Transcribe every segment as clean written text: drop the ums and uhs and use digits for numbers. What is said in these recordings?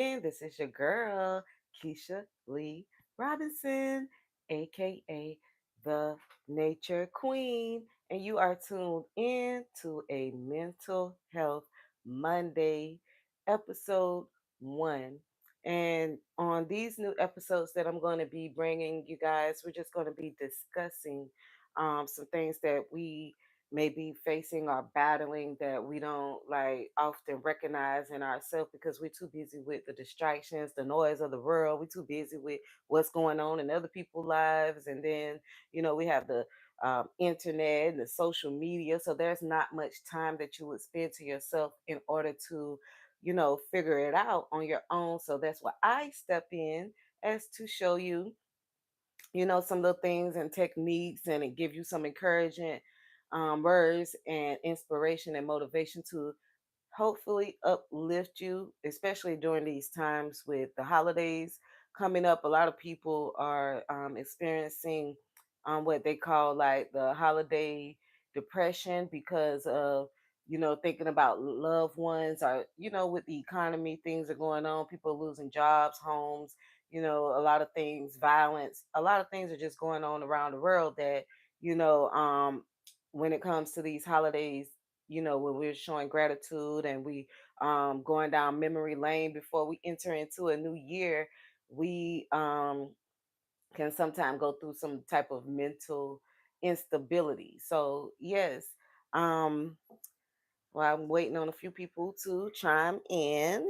This is your girl, Keisha Lee Robinson, aka the Nature Queen, and you are tuned in to a Mental Health Monday, episode one. And on these new episodes that I'm going to be bringing you guys, we're just going to be discussing some things that we may be facing or battling that we don't like often recognize in ourselves because we're too busy with the distractions, the noise of the world. We're too busy with what's going on in other people's lives. And then, we have the internet and the social media. So there's not much time that you would spend to yourself in order to, figure it out on your own. So that's why I step in as to show you some little things and techniques and it give you some encouragement words and inspiration and motivation to hopefully uplift you, especially during these times with the holidays coming up. A lot of people are experiencing what they call like the holiday depression because of thinking about loved ones or with the economy things are going on, people are losing jobs, homes, a lot of things, violence, a lot of things are just going on around the world that you know when it comes to these holidays, when we're showing gratitude and we going down memory lane before we enter into a new year, we can sometimes go through some type of mental instability. So yes, um while I'm waiting on a few people to chime in,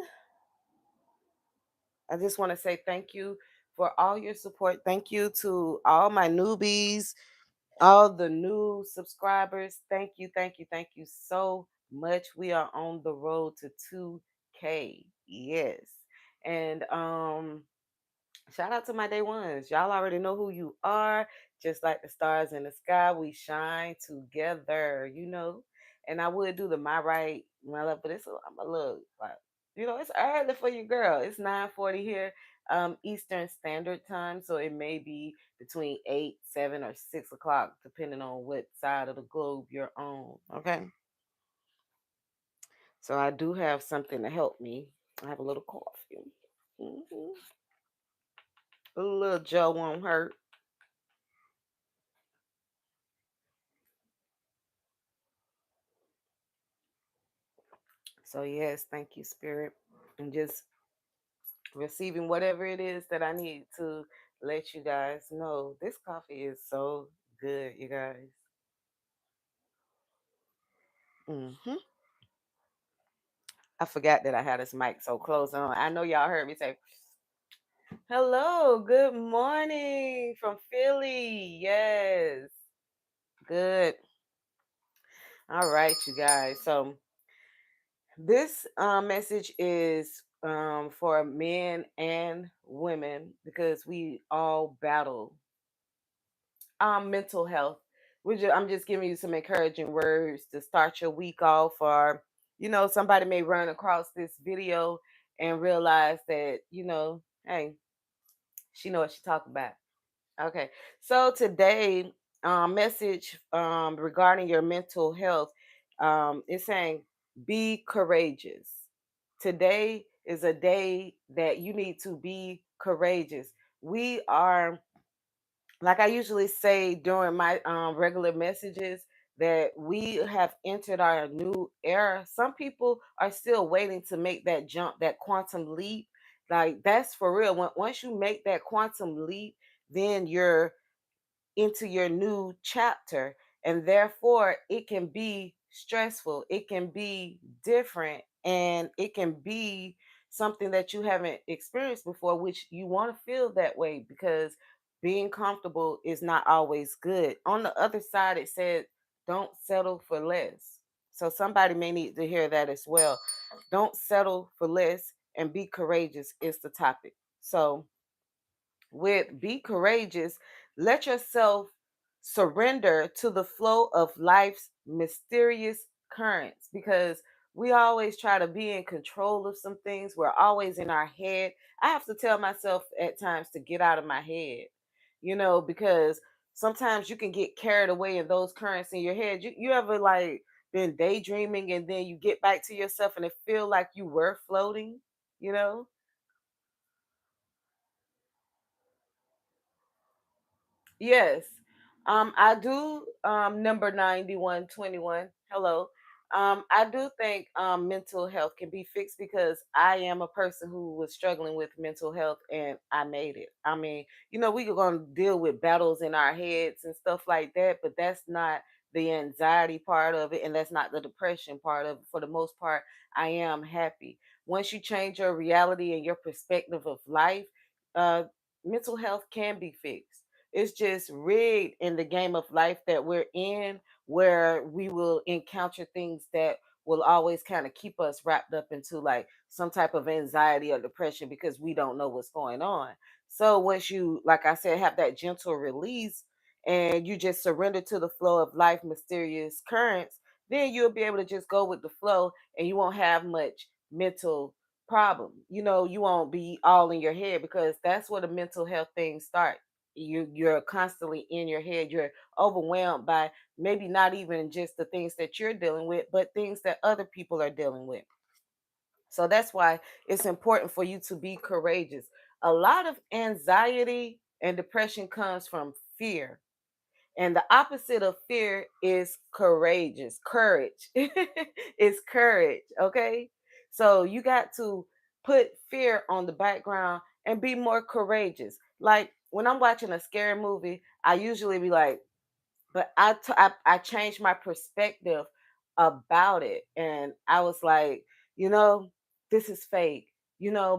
I just want to say thank you for all your support. Thank you to all my newbies, all the new subscribers. Thank you, thank you, thank you so much. We are on the road to 2K. Yes. And shout out to my day ones. Y'all already know who you are. Just like the stars in the sky, we shine together. And I would do the my right, my left, but I'm a little like, it's early for you, girl. It's 9:40 here, Eastern Standard Time. So it may be between 8, 7, or 6 o'clock, depending on what side of the globe you're on. Okay. So I do have something to help me. I have a little coffee. Hmm. A little Joe won't hurt. So yes, thank you, Spirit. And just receiving whatever it is that I need to let you guys know. This coffee is so good, you guys. Hmm. I forgot that I had this mic so close on. I know y'all heard me say, hello, good morning from Philly. Yes. Good. All right, you guys. So this message is for men and women because we all battle mental health. I'm just giving you some encouraging words to start your week off, or somebody may run across this video and realize that hey, she know what she talking about. Okay, so today, message regarding your mental health, is saying be courageous. Today is a day that you need to be courageous. We are, like I usually say during my regular messages, that we have entered our new era. Some people are still waiting to make that jump, that quantum leap. Like that's for real. Once you make that quantum leap, then you're into your new chapter, and therefore it can be stressful, it can be different, and it can be something that you haven't experienced before, which you want to feel that way because being comfortable is not always good. On the other side, it said don't settle for less. So somebody may need to hear that as well. Don't settle for less and be courageous is the topic. So with be courageous, let yourself surrender to the flow of life's mysterious currents because we always try to be in control of some things. We're always in our head. I have to tell myself at times to get out of my head, because sometimes you can get carried away in those currents in your head. You ever like been daydreaming and then you get back to yourself and it feel like you were floating, you know? Yes. I do number 9121. Hello. I do think mental health can be fixed because I am a person who was struggling with mental health and I made it. I mean, we're going to deal with battles in our heads and stuff like that, but that's not the anxiety part of it and that's not the depression part of it. For the most part, I am happy. Once you change your reality and your perspective of life, uh, mental health can be fixed. It's just rigged in the game of life that we're in, where we will encounter things that will always kind of keep us wrapped up into like some type of anxiety or depression because we don't know what's going on. So once you, like I said, have that gentle release and you just surrender to the flow of life, mysterious currents, then you'll be able to just go with the flow and you won't have much mental problem. You won't be all in your head because that's where the mental health things start. You're constantly in your head. You're overwhelmed by maybe not even just the things that you're dealing with, but things that other people are dealing with. So that's why it's important for you to be courageous. A lot of anxiety and depression comes from fear. And the opposite of fear is courage. It's courage, okay? So you got to put fear on the background and be more courageous. Like when I'm watching a scary movie, I usually be like, but I changed my perspective about it, and I was like, you know, this is fake.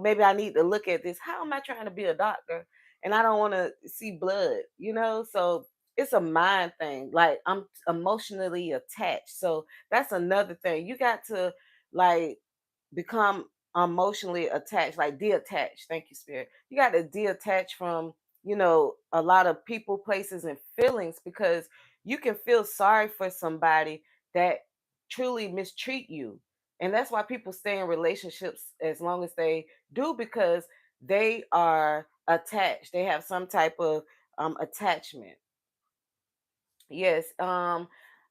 Maybe I need to look at this. How am I trying to be a doctor, and I don't want to see blood? So it's a mind thing. Like I'm emotionally attached, so that's another thing. You got to like become emotionally attached, like detached. Thank you, Spirit. You got to detach from, a lot of people, places, and feelings because you can feel sorry for somebody that truly mistreat you. And that's why people stay in relationships as long as they do because they are attached. They have some type of attachment. Yes.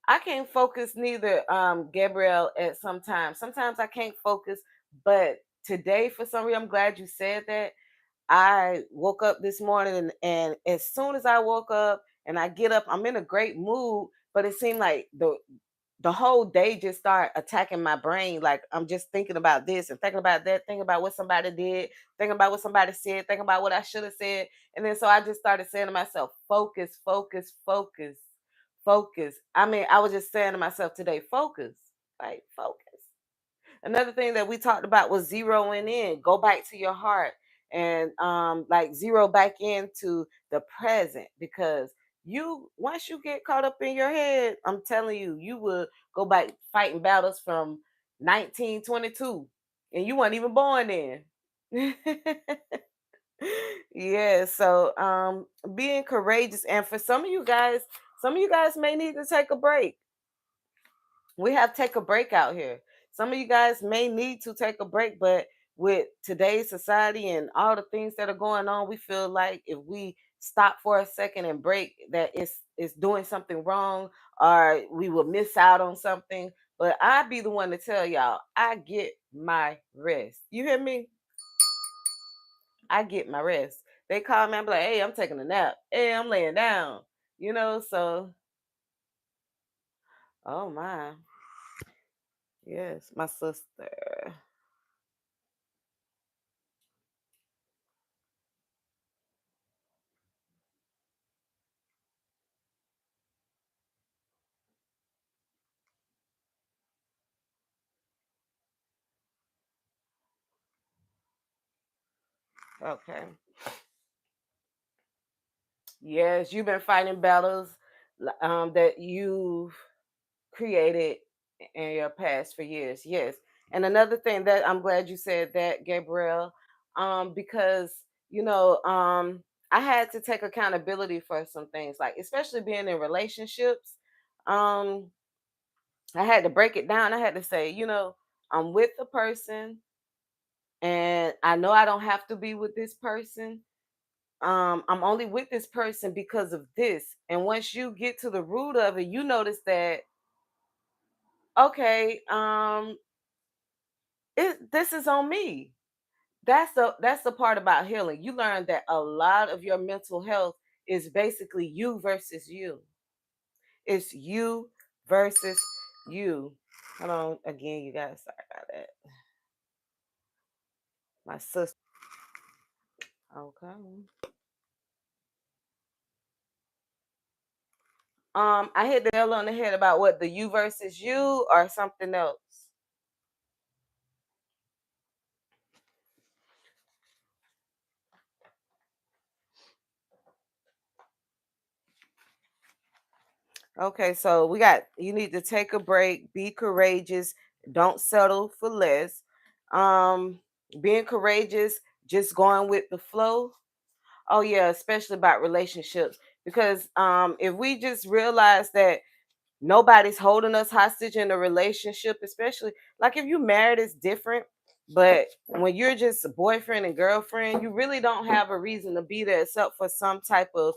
I can't focus neither, Gabrielle, at sometimes. Sometimes I can't focus, but today for some reason I'm glad you said that. I woke up this morning and as soon as I woke up and I get up, I'm in a great mood, but it seemed like the whole day just started attacking my brain. Like I'm just thinking about this and thinking about that, thinking about what somebody did, thinking about what somebody said, thinking about what I should have said. And then so I just started saying to myself, focus, focus, focus, focus. I mean, I was just saying to myself today, focus, like focus. Another thing that we talked about was zeroing in. Go back to your heart and like zero back into the present because you once you get caught up in your head, I'm telling you, you will go back fighting battles from 1922 and you weren't even born then. Yeah, so being courageous and for some of you guys may need to take a break. We have take a break out here. Some of you guys may need to take a break, but with today's society and all the things that are going on, we feel like if we stop for a second and break, that it's doing something wrong or we will miss out on something. But I be the one to tell y'all, I get my rest. You hear me? I get my rest. They call me, I'm like, hey, I'm taking a nap. Hey, I'm laying down. So oh my. Yes, my sister. Okay. Yes, you've been fighting battles that you've created in your past for years. Yes. And another thing that I'm glad you said that, Gabrielle, because, you know, um, I had to take accountability for some things, like especially being in relationships. Um, I had to break it down. I had to say, I'm with the person and I know I don't have to be with this person. I'm only with this person because of this. And once you get to the root of it, you notice that, okay, this is on me. That's the part about healing. You learn that a lot of your mental health is basically you versus you. It's you versus you. Hold on again, you guys. Sorry about that. My sister. Okay. I hit the nail on the head about what the you versus you or something else. Okay, so we got you need to take a break, be courageous, don't settle for less. Um, being courageous, just going with the flow. Oh yeah, especially about relationships because if we just realize that nobody's holding us hostage in a relationship, especially like if you married, it's different. But when you're just a boyfriend and girlfriend, you really don't have a reason to be there except for some type of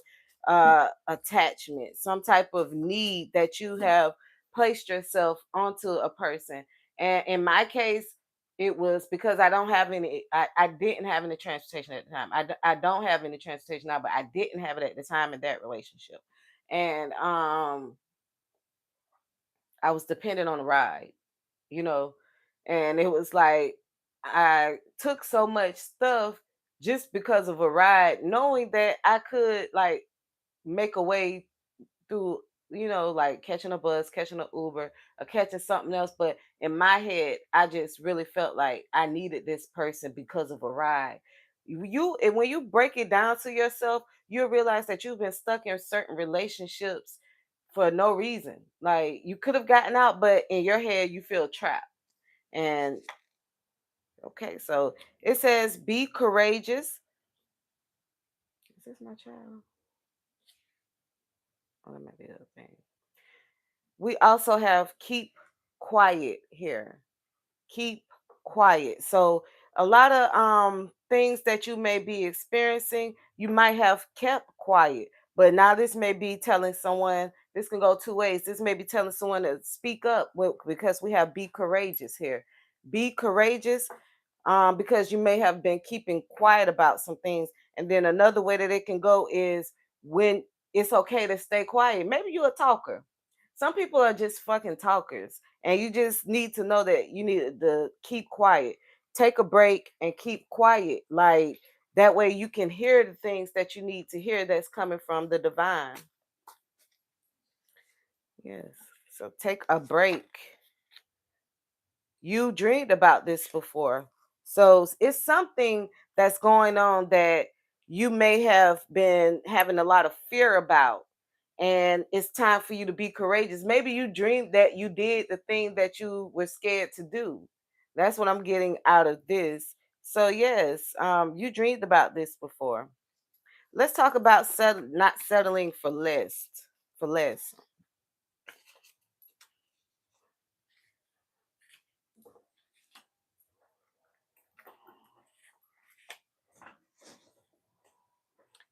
attachment, some type of need that you have placed yourself onto a person. And in my case, it was because I didn't have any transportation at the time. I don't have any transportation now, but I didn't have it at the time in that relationship. And I was dependent on a ride, you know, and it was like I took so much stuff just because of a ride, knowing that I could like make a way through, like catching a bus, catching an Uber, or catching something else. But in my head, I just really felt like I needed this person because of a ride. And when you break it down to yourself, you realize that you've been stuck in certain relationships for no reason. Like you could have gotten out, but in your head, you feel trapped. And okay, so it says, be courageous. Is this my child? Oh, that might be the other thing. We also have keep quiet here. Keep quiet. So a lot of things that you may be experiencing, you might have kept quiet. But now this may be telling someone, this can go two ways. This may be telling someone to speak up because we have be courageous here. Be courageous because you may have been keeping quiet about some things. And then another way that it can go is when it's okay to stay quiet. Maybe you're a talker. Some people are just fucking talkers, and you just need to know that you need to keep quiet. Take a break and keep quiet. Like that way you can hear the things that you need to hear that's coming from the divine. Yes. So take a break. You dreamed about this before. So it's something that's going on that you may have been having a lot of fear about. And it's time for you to be courageous. Maybe you dreamed that you did the thing that you were scared to do. That's what I'm getting out of this. So, yes, you dreamed about this before. Let's talk about not settling for less. For less.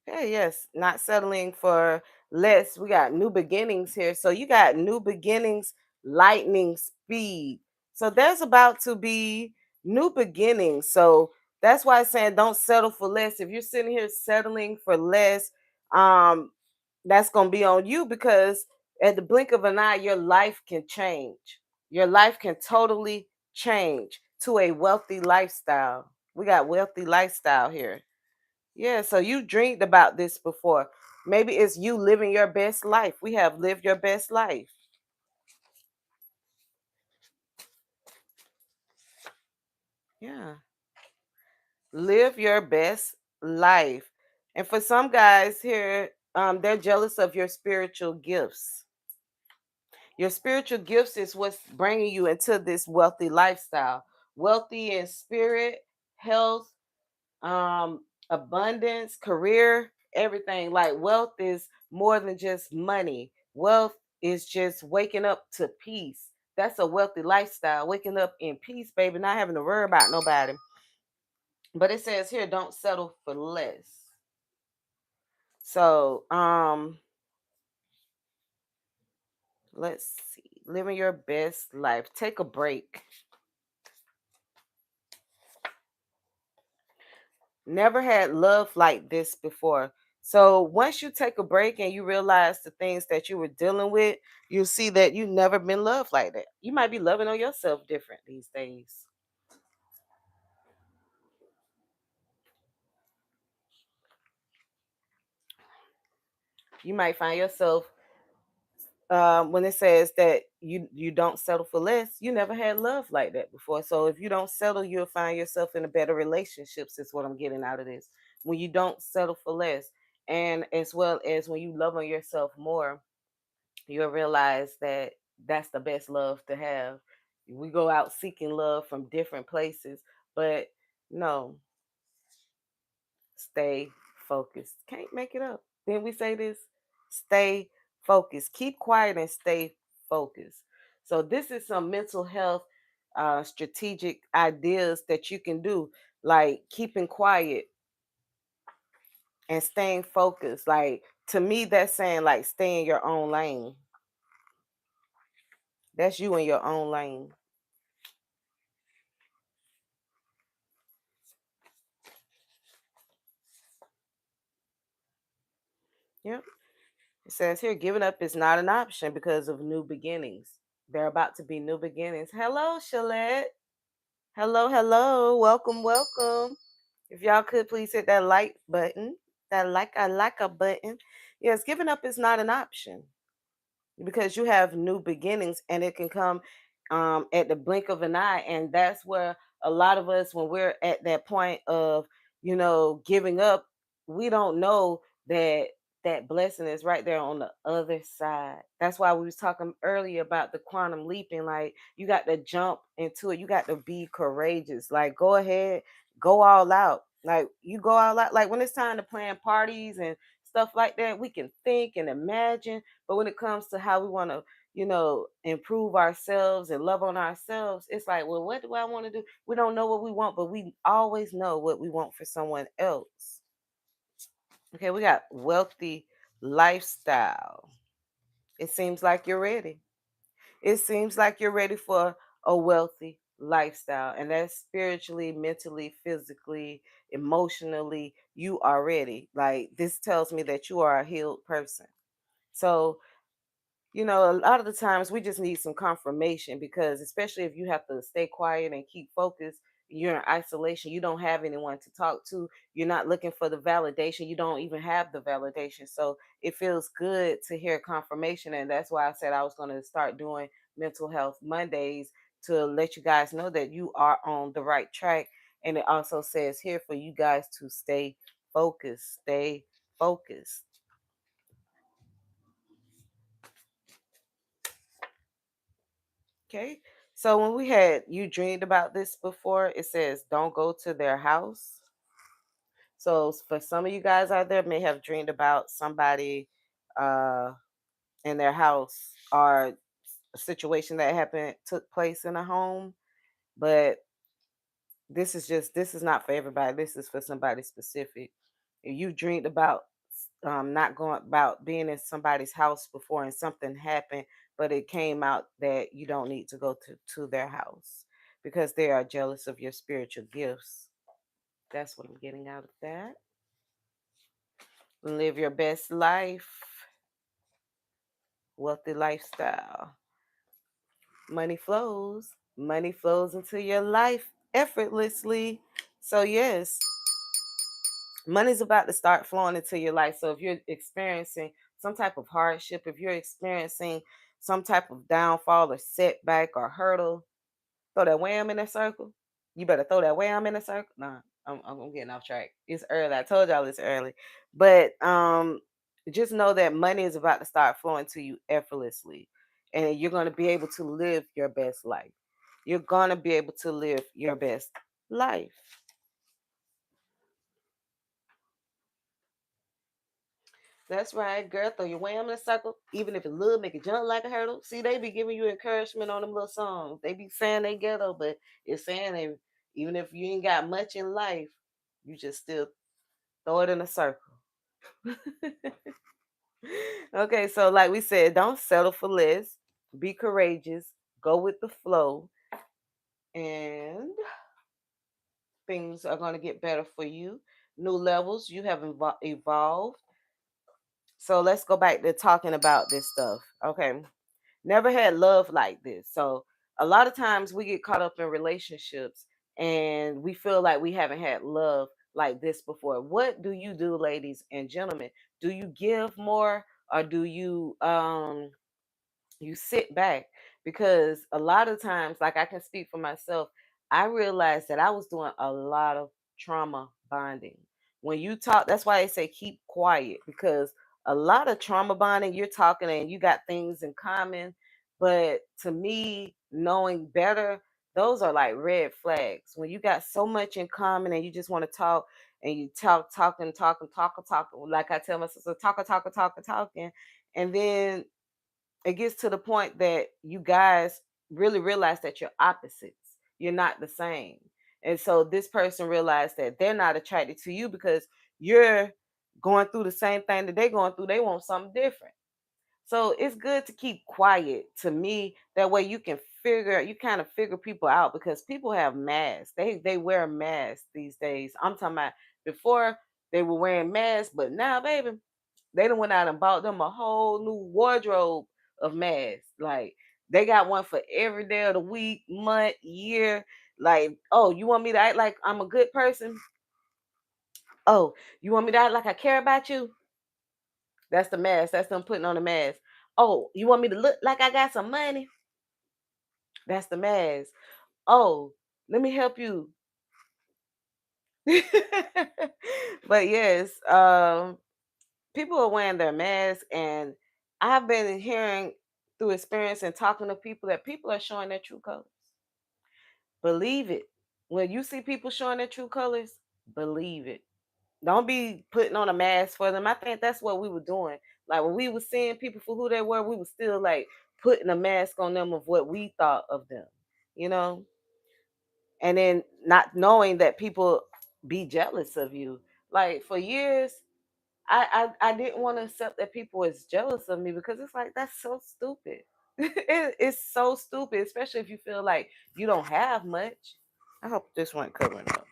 Yeah, yes, not settling for less. We got new beginnings here. So you got new beginnings, lightning speed. So there's about to be new beginnings. So that's why I'm saying don't settle for less. If you're sitting here settling for less, um, that's gonna be on you because at the blink of an eye, your life can change. Your life can totally change to a wealthy lifestyle. We got wealthy lifestyle here. Yeah, so you dreamed about this before. Maybe it's you living your best life. We have lived your best life. Yeah. Live your best life. And for some guys here, they're jealous of your spiritual gifts. Your spiritual gifts is what's bringing you into this wealthy lifestyle. Wealthy in spirit, health, abundance, career, everything. Like wealth is more than just money. Wealth is just waking up to peace. That's a wealthy lifestyle. Waking up in peace, baby, not having to worry about nobody. But it says here, don't settle for less. So, let's see. Living your best life. Take a break. Never had love like this before. So once you take a break and you realize the things that you were dealing with, you'll see that you've never been loved like that. You might be loving on yourself different these days. You might find yourself when it says that you don't settle for less, you never had love like that before. So if you don't settle, you'll find yourself in a better relationships. Is what I'm getting out of this. When you don't settle for less, and as well as when you love on yourself more, you'll realize that that's the best love to have. We go out seeking love from different places, but no, stay focused. Can't make it up. Then we say this, stay focused. Keep quiet and stay focused. So this is some mental health strategic ideas that you can do, like keeping quiet and staying focused. Like to me, that's saying like stay in your own lane. That's you in your own lane. Yep. It says here, giving up is not an option because of new beginnings. There are about to be new beginnings. Hello, Shalette. Hello, hello. Welcome, welcome. If y'all could please hit that like button, that like a button. Yes, giving up is not an option because you have new beginnings and it can come at the blink of an eye. And that's where a lot of us, when we're at that point of, giving up, we don't know that that blessing is right there on the other side. That's why we was talking earlier about the quantum leaping. Like you got to jump into it. You got to be courageous. Like go ahead, go all out. Like you go all out. Like when it's time to plan parties and stuff like that, we can think and imagine, but when it comes to how we want to, improve ourselves and love on ourselves, it's like, well, what do I want to do? We don't know what we want, but we always know what we want for someone else. Okay, we got wealthy lifestyle. It seems like you're ready. It seems like you're ready for a wealthy lifestyle, and that's spiritually, mentally, physically, emotionally. You are ready. Like this tells me that you are a healed person. So a lot of the times we just need some confirmation because, especially if you have to stay quiet and keep focused, you're in isolation, you don't have anyone to talk to, you're not looking for the validation, you don't even have the validation. So it feels good to hear confirmation. And that's why I said I was going to start doing mental health Mondays to let you guys know that you are on the right track. And it also says here for you guys to stay focused, stay focused. Okay. So when we had you dreamed about this before, it says don't go to their house. So for some of you guys out there may have dreamed about somebody uh in their house or a situation that happened took place in a home, but this is not for everybody. This is for somebody specific. If you dreamed about not going about being in somebody's house before and something happened, but it came out that you don't need to go to their house because they are jealous of your spiritual gifts. That's what I'm getting out of that. Live your best life, wealthy lifestyle. Money flows into your life effortlessly. So yes, money's about to start flowing into your life. So if you're experiencing some type of hardship, if you're experiencing some type of downfall or setback or hurdle, throw that wham in a circle. You better throw that wham in a circle. Nah, I'm getting off track. It's early. I told y'all it's early. But just know that money is about to start flowing to you effortlessly. And you're going to be able to live your best life. You're going to be able to live your best life. That's right, girl. Throw your wham in a circle, even if it's little, make it jump like a hurdle. See, they be giving you encouragement on them little songs. They be saying they ghetto, but it's saying they, even if you ain't got much in life, you just still throw it in a circle. Okay, so like we said, don't settle for less. Be courageous. Go with the flow, and things are going to get better for you. New levels. You have evolved. So let's go back to talking about this stuff. Okay. Never had love like this. So a lot of times we get caught up in relationships and we feel like we haven't had love like this before. What do you do, ladies and gentlemen? Do you give more, or do you sit back? Because a lot of times, like, I can speak for myself, I realized that I was doing a lot of trauma bonding. When you talk, that's why they say keep quiet, because a lot of trauma bonding, you're talking and you got things in common. But to me, knowing better, those are like red flags. When you got so much in common and you just want to talk, and you talking, like I tell my sister, talking, and then it gets to the point that you guys really realize that you're opposites. You're not the same. And so this person realized that they're not attracted to you because you're going through the same thing that they're going through. They want something different. So it's good to keep quiet, to me. That way you can you kind of figure people out, because people have masks. They wear masks these days. I'm talking about before they were wearing masks, but now, baby, they done went out and bought them a whole new wardrobe of masks. Like, they got one for every day of the week, month, year. Like, oh, you want me to act like I'm a good person? Oh, you want me to act like I care about you? That's the mask. That's them putting on the mask. Oh, you want me to look like I got some money? That's the mask. Oh, let me help you. But yes, people are wearing their masks, and I've been hearing through experience and talking to people that people are showing their true colors. Believe it. When you see people showing their true colors, believe it. Don't be putting on a mask for them. I think that's what we were doing. Like, when we were seeing people for who they were, we were still like putting a mask on them of what we thought of them, you know? And then not knowing that people be jealous of you. Like, for years, I didn't want to accept that people was jealous of me, because it's like, that's so stupid. It's so stupid, especially if you feel like you don't have much. I hope this one covering up.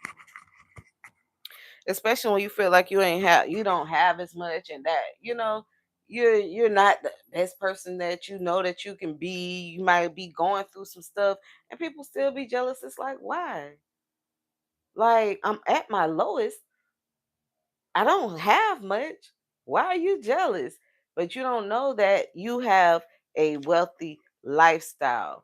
Especially when you feel like you don't have as much, and that, you're not the best person that you know that you can be. You might be going through some stuff and people still be jealous. It's like, why? Like, I'm at my lowest. I don't have much. Why are you jealous? But you don't know that you have a wealthy lifestyle.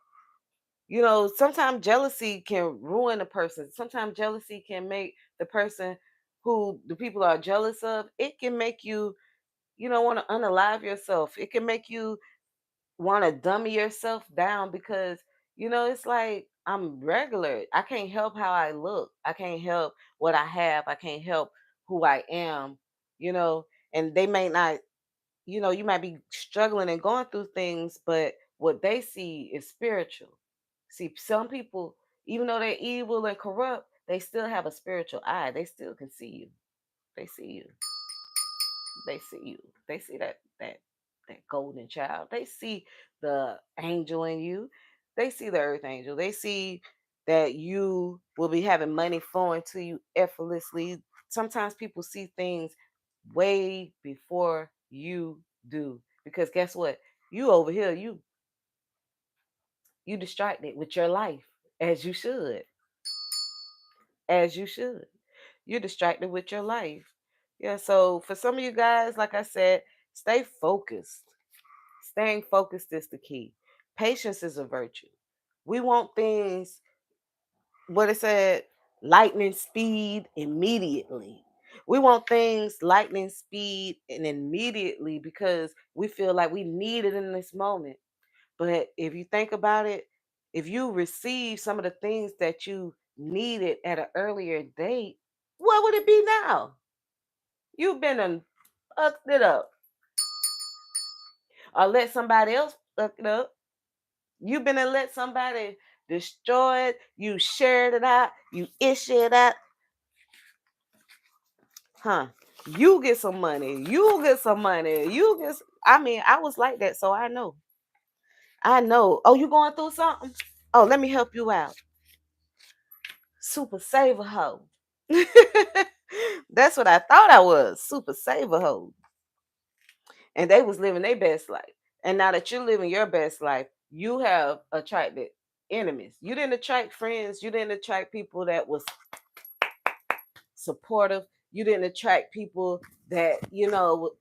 Sometimes jealousy can ruin a person. Sometimes jealousy can make the person who the people are jealous of, it can make you, want to unalive yourself. It can make you want to dummy yourself down, because, it's like, I'm regular. I can't help how I look. I can't help what I have. I can't help who I am, you know, and they may not, you might be struggling and going through things, but what they see is spiritual. See, some people, even though they're evil and corrupt, they still have a spiritual eye. They still can see you. They see you. They see you. They see that golden child. They see the angel in you. They see the earth angel. They see that you will be having money flowing to you effortlessly. Sometimes people see things way before you do, because guess what? You over here, you distracted with your life, as you should. As you should. You're distracted with your life. Yeah, so for some of you guys, like I said, stay focused. Staying focused is the key. Patience is a virtue. We want things, what it said, lightning speed immediately. We want things lightning speed and immediately, because we feel like we need it in this moment. But if you think about it, if you receive some of the things that you needed at an earlier date, what would it be now? You've been and fucked it up, or let somebody else fuck it up. You've been and let somebody destroy it. You shared it out. You issue it out. Huh? You get some money. You get some money. I mean, I was like that, so I know. I know. Oh, you going through something? Oh, let me help you out. Super saver hoe. That's what I thought I was. Super saver hoe. and they was living their best life. And now that you're living your best life, you have attracted enemies. You didn't attract friends. You didn't attract people that was supportive. You didn't attract people that,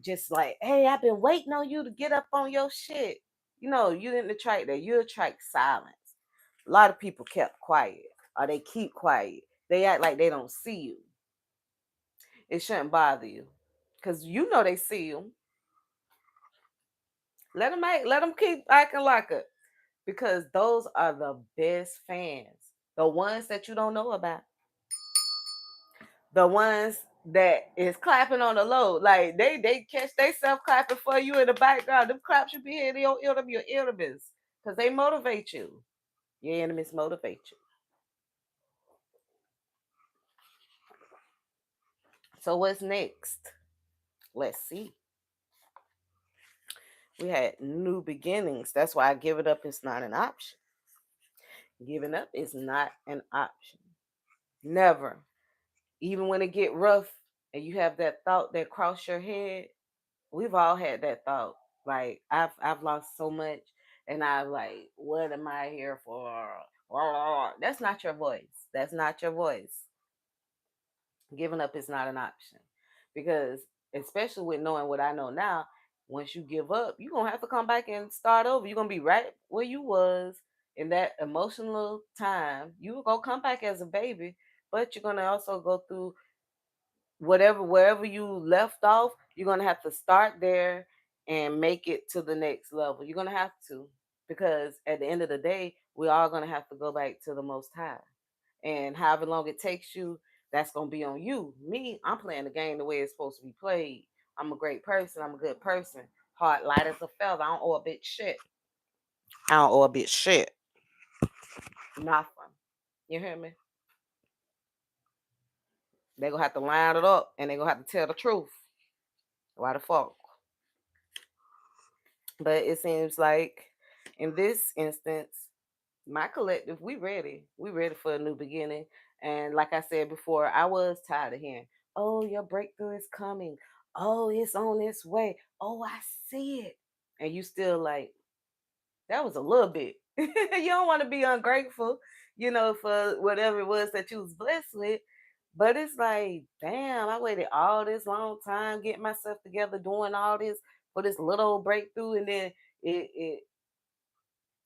just like, hey, I've been waiting on you to get up on your shit. You didn't attract that. You attract silence. A lot of people kept quiet, or they keep quiet. They act like they don't see you. It shouldn't bother you, because they see you. Let them keep acting like it, because those are the best fans. The ones that you don't know about. The ones that is clapping on the low, like they catch they self clapping for you in the background. Them claps should be in your enemies, because they motivate you. Your enemies motivate you. So what's next? Let's see. We had new beginnings. That's why give it up is not an option. Giving up is not an option. Never. Even when it get rough and you have that thought that cross your head, we've all had that thought. Like I've lost so much, and I'm like, what am I here for? That's not your voice. That's not your voice. Giving up is not an option, because especially with knowing what I know now, once you give up, you're gonna have to come back and start over. You're gonna be right where you was in that emotional time. You're gonna come back as a baby, but you're gonna also go through wherever you left off. You're gonna have to start there and make it to the next level. You're gonna have to, because at the end of the day, we're all gonna have to go back to the Most High, and however long it takes you, that's gonna be on you. Me, I'm playing the game the way it's supposed to be played. I'm a great person. I'm a good person. Heart light as a feather. I don't owe a bitch shit. I don't owe a bitch shit. Nothing. You hear me? They gonna have to line it up, and they gonna have to tell the truth. Why the fuck? But it seems like in this instance, my collective, we ready. We ready for a new beginning. And like I said before, I was tired of hearing, oh, your breakthrough is coming. Oh, it's on its way. Oh, I see it. And you still like, that was a little bit. You don't want to be ungrateful, for whatever it was that you was blessed with. But it's like, damn, I waited all this long time getting myself together, doing all this for this little breakthrough, and then it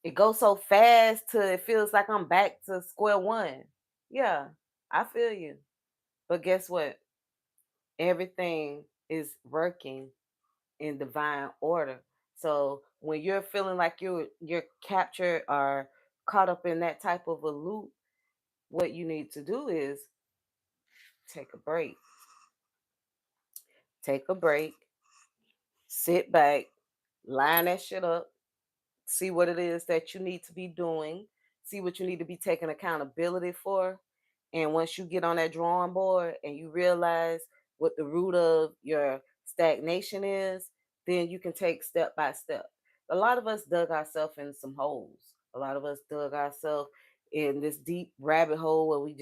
it goes so fast till it feels like I'm back to square one. Yeah, I feel you. But guess what? Everything is working in divine order. So when you're feeling like you're captured or caught up in that type of a loop, what you need to do is take a break. Take a break, sit back, line that shit up, see what it is that you need to be doing, see what you need to be taking accountability for. And once you get on that drawing board and you realize what the root of your stagnation is, then you can take step by step. A lot of us dug ourselves in some holes. A lot of us dug ourselves in this deep rabbit hole where we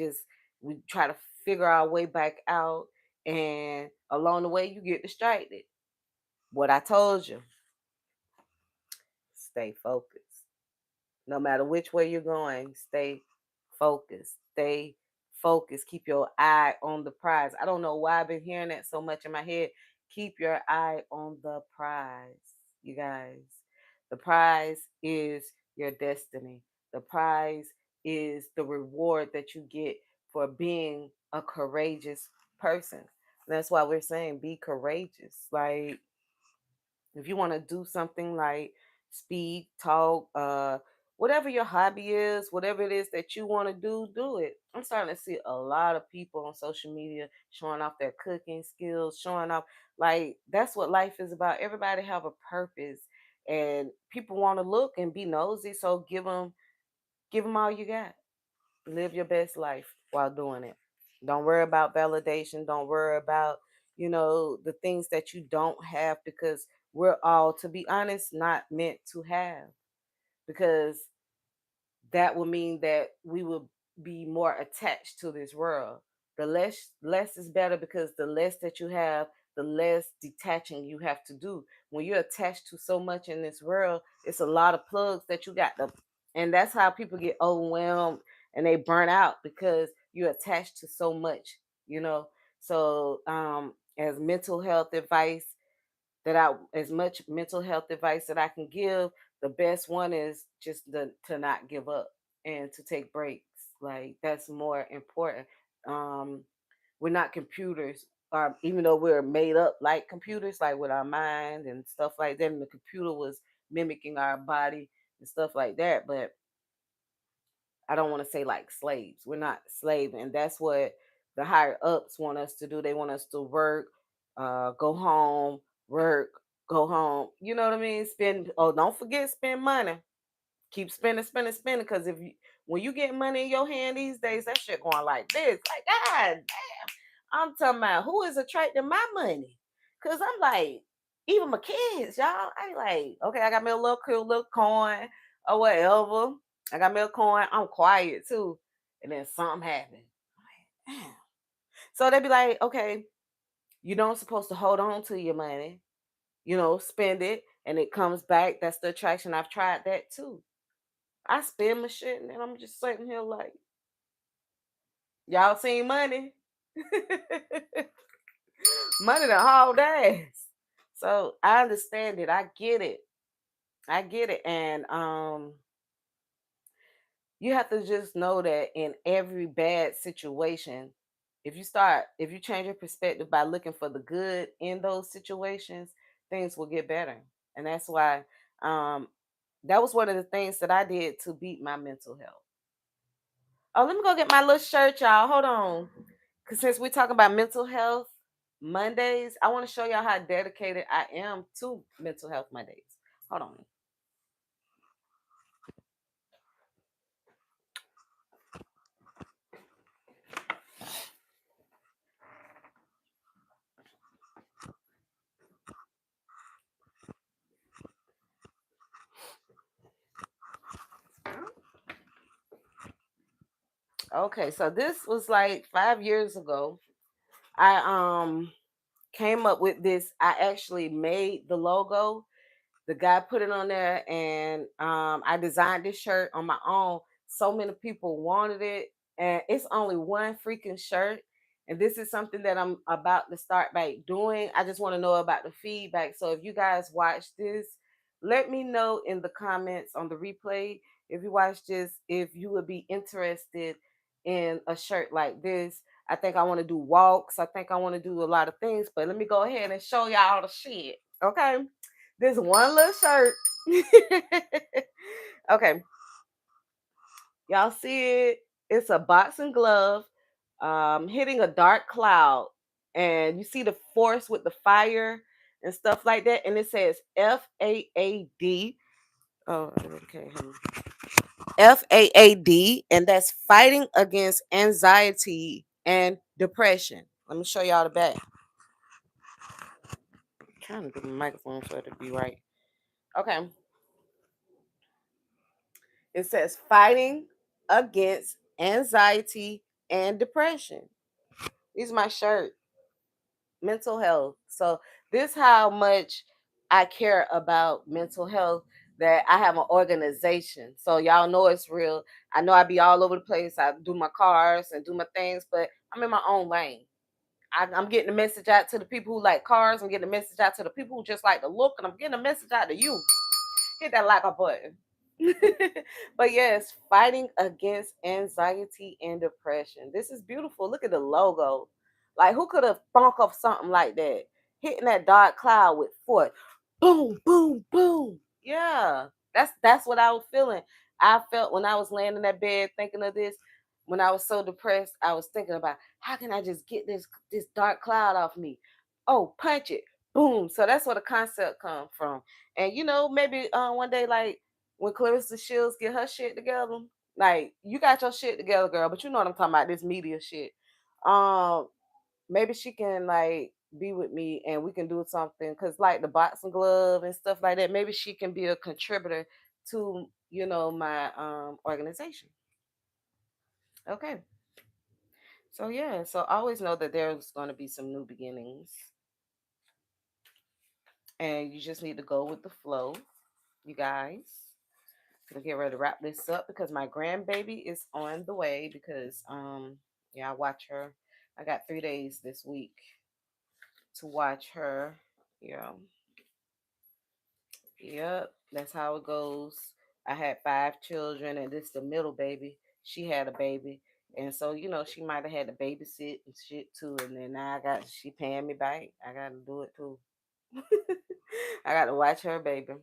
try to figure our way back out, and along the way you get distracted. What I told you, stay focused. No matter which way you're going, stay focused. Stay focused. Keep your eye on the prize. I don't know why I've been hearing that so much in my head. Keep your eye on the prize, you guys. The prize is your destiny. The prize is the reward that you get for being a courageous person. That's why we're saying be courageous. Like, if you want to do something like speak, talk, whatever your hobby is, whatever it is that you want to do it. I'm starting to see a lot of people on social media showing off their cooking skills, showing off, like, that's what life is about. Everybody have a purpose, and people want to look and be nosy, so give them all you got. Live your best life while doing it. Don't worry about validation. Don't worry about, the things that you don't have, because we're all, to be honest, not meant to have. Because that would mean that we will be more attached to this world. The less is better, because the less that you have, the less detaching you have to do. When you're attached to so much in this world, it's a lot of plugs that you got to, and that's how people get overwhelmed and they burn out, because you're attached to so much, you know. So as mental health advice, as much mental health advice that I can give, the best one is just to not give up and to take breaks. Like, that's more important. Um, we're not computers, even though we're made up like computers, like with our mind and stuff like that. And the computer was mimicking our body and stuff like that. But I don't want to say like slaves. We're not slaves, and that's what the higher ups want us to do. They want us to work, go home, work, go home. You know what I mean? Spend. Oh, don't forget, spend money. Keep spending, spending, spending. Because when you get money in your hand these days, that shit going like this. Like, God, I'm talking about who is attracting my money. Cause I'm like, even my kids, y'all. I like, okay, I got me a little cool little coin or whatever. I got me a coin. I'm quiet too. And then something happened. I'm like, damn. So they be like, okay, you don't supposed to hold on to your money, spend it and it comes back. That's the attraction. I've tried that too. I spend my shit and then I'm just sitting here like, y'all seen money? Money the whole days. So I understand it. I get it. I get it. And you have to just know that in every bad situation, if you change your perspective by looking for the good in those situations, things will get better. And that's why um that was one of the things that I did to beat my mental health. Oh, let me go get my little shirt, y'all. Hold on. Because since we're talking about mental health Mondays, I want to show y'all how dedicated I am to mental health Mondays. Hold on. Okay, so this was like 5 years ago. I came up with this. I actually made the logo. The guy put it on there, and I designed this shirt on my own. So many people wanted it, and it's only one freaking shirt. And this is something that I'm about to start by doing. I just want to know about the feedback. So if you guys watch this, let me know in the comments on the replay, if you watch this, if you would be interested in a shirt like this. I think I want to do walks. I think I want to do a lot of things, but let me go ahead and show y'all the shit. Okay. This one little shirt. Okay. Y'all see it? It's a boxing glove hitting a dark cloud. And you see the force with the fire and stuff like that. And it says FAAD. Oh, okay. FAAD. And that's fighting against anxiety and depression. Let me show y'all the back. I'm trying to do my microphone so it'll be right. Okay. It says fighting against anxiety and depression. This is my shirt, mental health. So this how much I care about mental health, that I have an organization. So y'all know it's real. I know I be all over the place. I do my cars and do my things, but I'm in my own lane. I'm getting the message out to the people who like cars. I'm getting the message out to the people who just like the look, and I'm getting a message out to you. Hit that like a button. But yes, fighting against anxiety and depression. This is beautiful. Look at the logo. Like, who could have thunk of something like that? Hitting that dark cloud with force. Boom, boom, boom. Yeah. That's what I was feeling. I felt when I was laying in that bed thinking of this. When I was so depressed, I was thinking about, how can I just get this dark cloud off me? Oh, punch it. Boom. So that's where the concept come from. And maybe one day, like when Clarissa Shields get her shit together, like, you got your shit together, girl, but you know what I'm talking about, this media shit. Um, Maybe she can like be with me and we can do something, because like the boxing glove and stuff like that, maybe she can be a contributor to my organization. Okay. So yeah, so always know that there's going to be some new beginnings, and you just need to go with the flow, you guys. Gonna get ready to wrap this up because my grandbaby is on the way. Because yeah, I watch her. I got 3 days this week to watch her. Yeah, yep, that's how it goes. I had 5 children, and this the middle baby. She had a baby, and so she might have had to babysit and shit too. And then now she paying me back. I got to do it too. I got to watch her baby.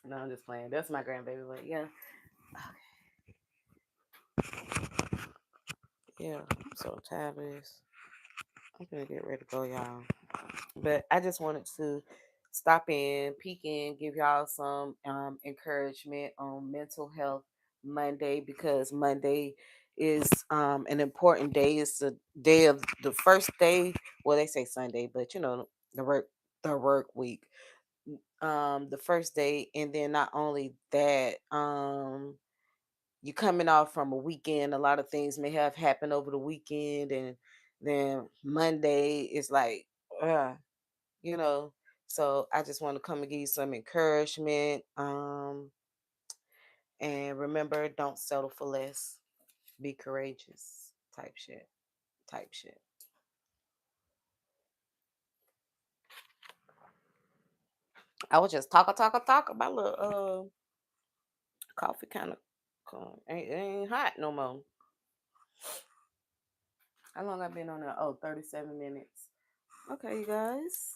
No, I'm just playing. That's my grandbaby, but yeah, yeah. I'm so tired of this. I'm gonna get ready to go, y'all. But I just wanted to stop in, peek in, give y'all some encouragement on Mental Health Monday, because Monday is an important day. It's the day of the first day. Well, they say Sunday, but the work week. The first day, and then not only that, you're coming off from a weekend. A lot of things may have happened over the weekend, and then Monday is like, uh, you know. So I just want to come and give you some encouragement. And remember, don't settle for less. Be courageous. Type shit. Type shit. I was just talk about little coffee kind of ain't hot no more. How long I been on there? Oh, 37 minutes. Okay, you guys.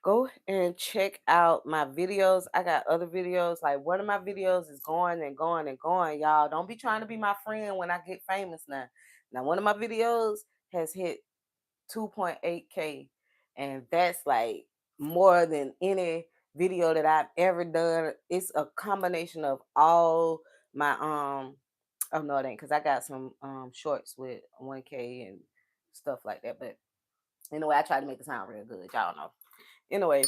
Go and check out my videos. I got other videos. Like, one of my videos is going and going and going, y'all. Don't be trying to be my friend when I get famous now. Now, one of my videos has hit 2.8K, and that's like more than any video that I've ever done. It's a combination of all my oh no, it ain't, because I got some shorts with 1K and stuff like that. But anyway, I try to make it sound real good. Y'all know. Anyway,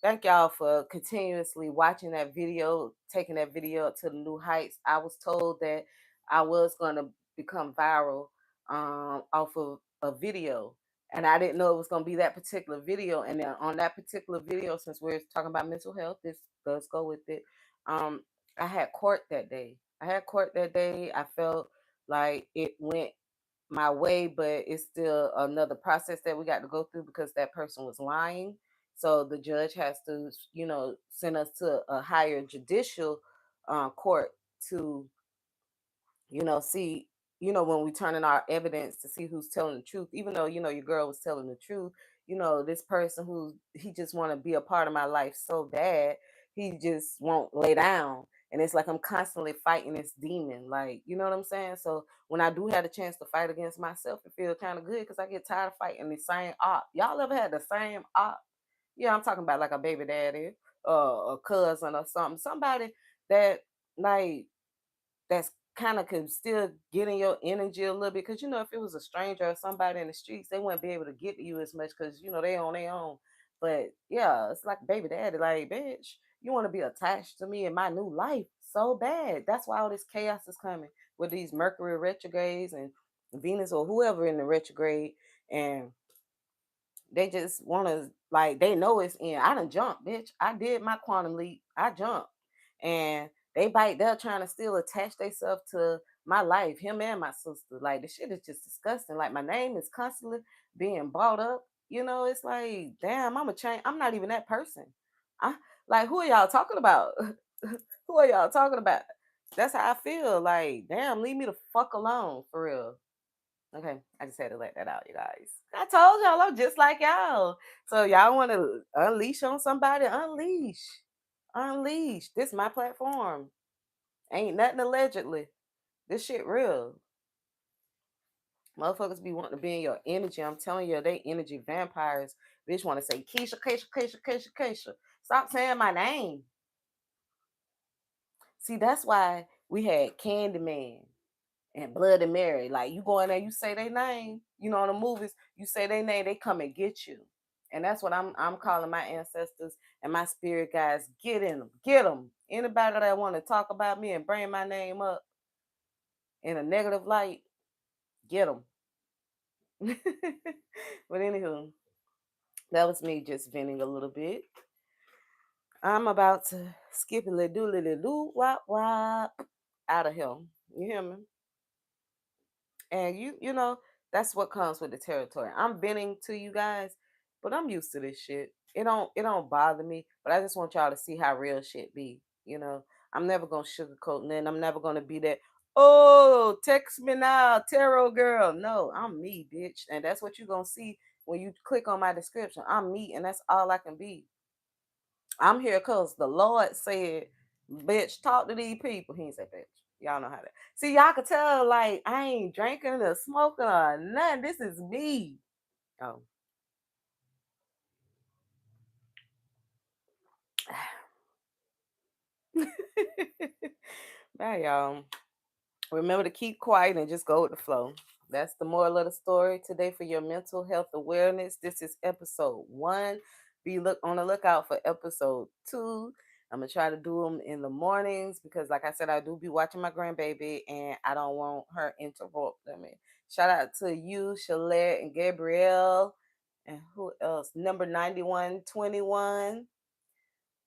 thank y'all for continuously watching that video, taking that video up to the new heights. I was told that I was going to become viral off of a video, and I didn't know it was going to be that particular video. And then on that particular video, since we're talking about mental health, this does go with it. Um, I had court that day. I felt like it went my way, but it's still another process that we got to go through because that person was lying. So the judge has to, send us to a higher judicial court to, see, when we turn in our evidence to see who's telling the truth. Even though, your girl was telling the truth, this person who he just want to be a part of my life so bad, he just won't lay down. And it's like I'm constantly fighting this demon. Like, you know what I'm saying? So when I do have a chance to fight against myself, it feels kind of good because I get tired of fighting the same op. Y'all ever had the same op? Yeah, I'm talking about like a baby daddy, a cousin or something. Somebody that, like, that's kind of could still get in your energy a little bit. Because, if it was a stranger or somebody in the streets, they wouldn't be able to get to you as much because, they on their own. But yeah, it's like baby daddy, like, bitch, you want to be attached to me in my new life so bad. That's why all this chaos is coming with these Mercury retrogrades and Venus or whoever in the retrograde. And they just want to, like, they know it's in. I done jumped, bitch. I did my quantum leap. I jumped. And they're trying to still attach themselves to my life, him and my sister. Like, the shit is just disgusting. Like, my name is constantly being brought up. It's like, damn, I'm a change. I'm not even that person. I like, who are y'all talking about? Who are y'all talking about? That's how I feel. Like, damn, leave me the fuck alone, for real. Okay, I just had to let that out, you guys. I told y'all I'm just like y'all. So y'all want to unleash on somebody? Unleash. Unleash. This my platform. Ain't nothing allegedly. This shit real. Motherfuckers be wanting to be in your energy. I'm telling you, they energy vampires. Bitch want to say Keisha, Keisha, Keisha, Keisha, Keisha. Stop saying my name. See, that's why we had Candyman and Bloody Mary. Like, you go in there, you say their name. In the movies, you say their name, they come and get you. And that's what I'm calling my ancestors and my spirit guys. Get in them, get them. Anybody that want to talk about me and bring my name up in a negative light, Get them. But anywho, that was me just venting a little bit. I'm about to skip it, do wop wop out of here. You hear me? And you know, that's what comes with the territory. I'm venting to you guys, but I'm used to this shit. It don't bother me, but I just want y'all to see how real shit be. You know, I'm never gonna sugarcoat nothing. I'm never gonna be that. Oh, text me now, tarot girl. No, I'm me, bitch, and that's what you gonna see when you click on my description. I'm me, and that's all I can be. I'm here because the Lord said, bitch, talk to these people. He ain't say bitch. Y'all know how to. See, y'all can tell, like, I ain't drinking or smoking or nothing. This is me. Oh. Bye, y'all. Remember to keep quiet and just go with the flow. That's the moral of the story today for your mental health awareness. This is episode 1. Be look on the lookout for episode 2. I'm gonna try to do them in the mornings because, like I said, I do be watching my grandbaby and I don't want her interrupting me. Shout out to you, Shalette and Gabrielle, and who else? Number 9121.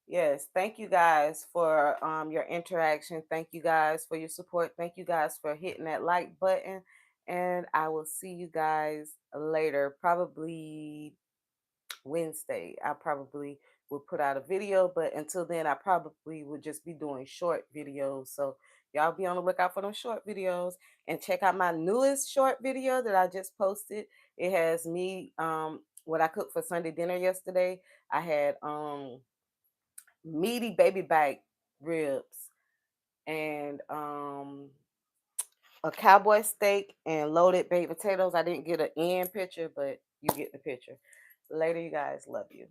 Yes, thank you guys for your interaction. Thank you guys for your support. Thank you guys for hitting that like button. And I will see you guys later, probably Wednesday. I probably will put out a video, but until then, I probably would just be doing short videos. So y'all be on the lookout for those short videos and check out my newest short video that I just posted. It has me what I cooked for Sunday dinner yesterday. I had meaty baby back ribs and a cowboy steak and loaded baked potatoes. I didn't get an end picture, but you get the picture. Later, you guys. Love you.